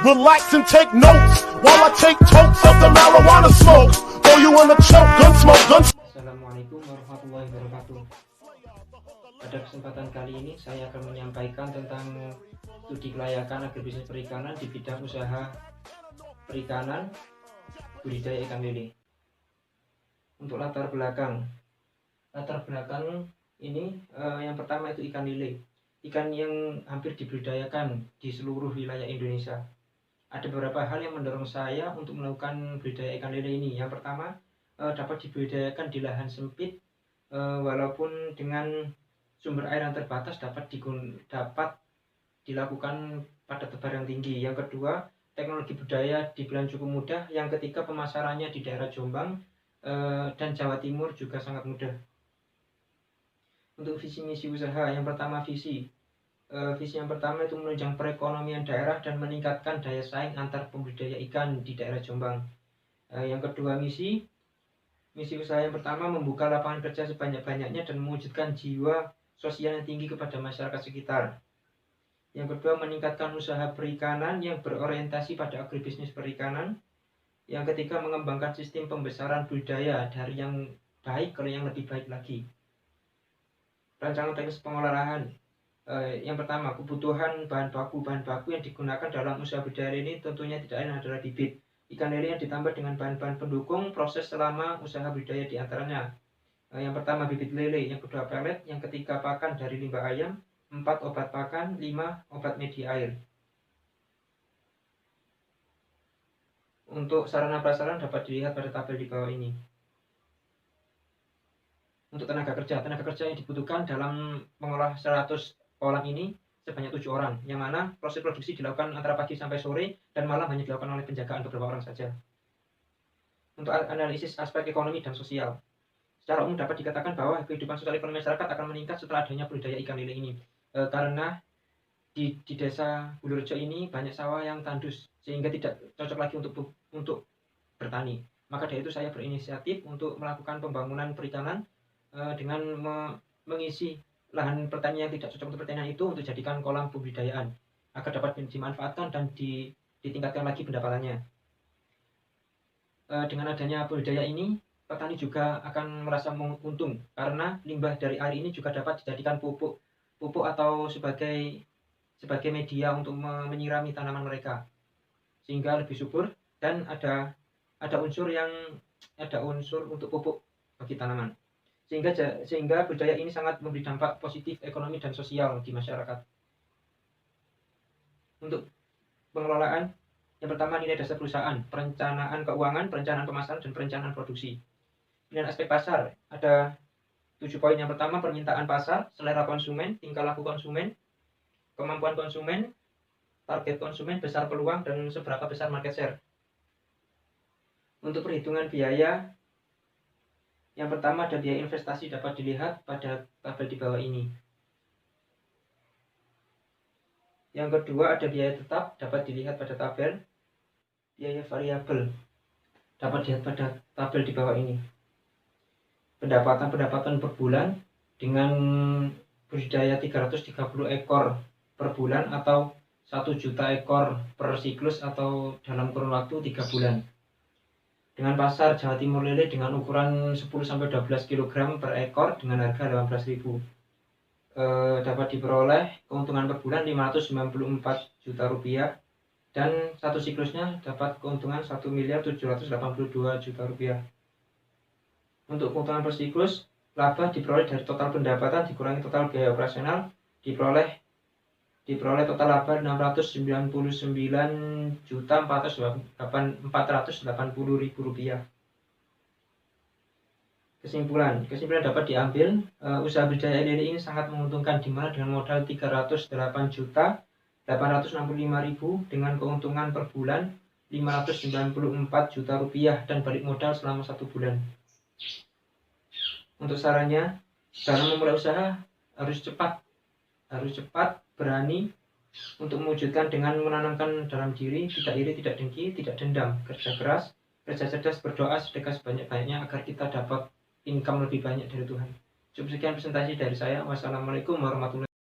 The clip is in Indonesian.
Relax and take notes while I take totes of the marijuana smoke. Throw you in a choke, gun smoke, gun smoke. Assalamualaikum warahmatullahi wabarakatuh. Pada kesempatan kali ini saya akan menyampaikan tentang studi kelayakan agribisnis perikanan di bidang usaha perikanan budidaya ikan lele. Untuk latar belakang ini yang pertama itu ikan lele, ikan yang hampir dibudidayakan di seluruh wilayah Indonesia. Ada beberapa hal yang mendorong saya untuk melakukan budidaya ikan lele ini. Yang pertama, dapat dibudidayakan di lahan sempit, walaupun dengan sumber air yang terbatas dapat dilakukan pada tebar yang tinggi. Yang kedua, teknologi budaya dibilang cukup mudah. Yang ketiga, pemasarannya di daerah Jombang dan Jawa Timur juga sangat mudah. Untuk visi misi usaha, yang pertama visi yang pertama itu menunjang perekonomian daerah dan meningkatkan daya saing antar pembudidaya ikan di daerah Jombang. Yang kedua misi usaha yang pertama membuka lapangan kerja sebanyak-banyaknya dan mewujudkan jiwa sosial yang tinggi kepada masyarakat sekitar. Yang kedua, meningkatkan usaha perikanan yang berorientasi pada agribisnis perikanan. Yang ketiga, mengembangkan sistem pembesaran budidaya dari yang baik ke yang lebih baik lagi. Rancangan teknis pengolahan. Yang pertama, kebutuhan bahan baku yang digunakan dalam usaha budidaya ini tentunya tidak lain adalah bibit ikan lele yang ditambah dengan bahan-bahan pendukung proses selama usaha budidaya diantaranya. Yang pertama bibit lele, yang kedua pelet, yang ketiga pakan dari limbah ayam, 4 obat pakan, 5 obat media air. Untuk sarana prasarana dapat dilihat pada tabel di bawah ini. Untuk tenaga kerja yang dibutuhkan dalam mengolah 100 kolam ini sebanyak 7 orang, yang mana proses produksi dilakukan antara pagi sampai sore dan malam hanya dilakukan oleh penjagaan beberapa orang saja. Untuk analisis aspek ekonomi dan sosial, secara umum dapat dikatakan bahwa kehidupan sosial ekonomi masyarakat akan meningkat setelah adanya budidaya ikan lele ini, karena di desa Bulurejo ini banyak sawah yang tandus sehingga tidak cocok lagi untuk bertani. Maka dari itu saya berinisiatif untuk melakukan pembangunan perikanan dengan mengisi lahan pertanian yang tidak cocok untuk pertanian itu untuk jadikan kolam pembudidayaan agar dapat dimanfaatkan dan ditingkatkan lagi pendapatannya. Dengan adanya budidaya ini, petani juga akan merasa untung karena limbah dari air ini juga dapat dijadikan pupuk atau sebagai media untuk menyirami tanaman mereka sehingga lebih subur dan ada unsur untuk pupuk bagi tanaman. Sehingga budaya ini sangat memberi dampak positif ekonomi dan sosial di masyarakat. Untuk pengelolaan, yang pertama nilai dasar perusahaan, perencanaan keuangan, perencanaan pemasaran, dan perencanaan produksi. Kemudian aspek pasar, ada 7 poin. Yang pertama, permintaan pasar, selera konsumen, tingkah laku konsumen, kemampuan konsumen, target konsumen, besar peluang, dan seberapa besar market share. Untuk perhitungan biaya, yang pertama ada biaya investasi dapat dilihat pada tabel di bawah ini. Yang kedua ada biaya tetap dapat dilihat pada tabel. Biaya variabel dapat dilihat pada tabel di bawah ini. Pendapatan per bulan dengan budidaya 330 ekor per bulan atau 1 juta ekor per siklus atau dalam kurun waktu 3 bulan. Dengan pasar Jawa Timur lele dengan ukuran 10-12 kg per ekor dengan harga 18.000. Dapat diperoleh keuntungan per bulan 594 juta rupiah dan satu siklusnya dapat keuntungan 1.782 juta rupiah. Untuk keuntungan per siklus, laba diperoleh dari total pendapatan dikurangi total biaya operasional, diperoleh total laba 699.480.000 rupiah. Kesimpulan dapat diambil, usaha budidaya lele ini sangat menguntungkan di mana dengan modal 308.865.000 dengan keuntungan per bulan 594 juta rupiah dan balik modal selama 1 bulan. Untuk sarannya, dalam memulai usaha harus cepat, berani untuk mewujudkan dengan menanamkan dalam diri tidak iri, tidak dengki, tidak dendam, kerja keras, kerja cerdas, berdoa, sedekah sebanyak-banyaknya agar kita dapat income lebih banyak dari Tuhan. Cukup sekian presentasi dari saya. Wassalamualaikum warahmatullahi wabarakatuh.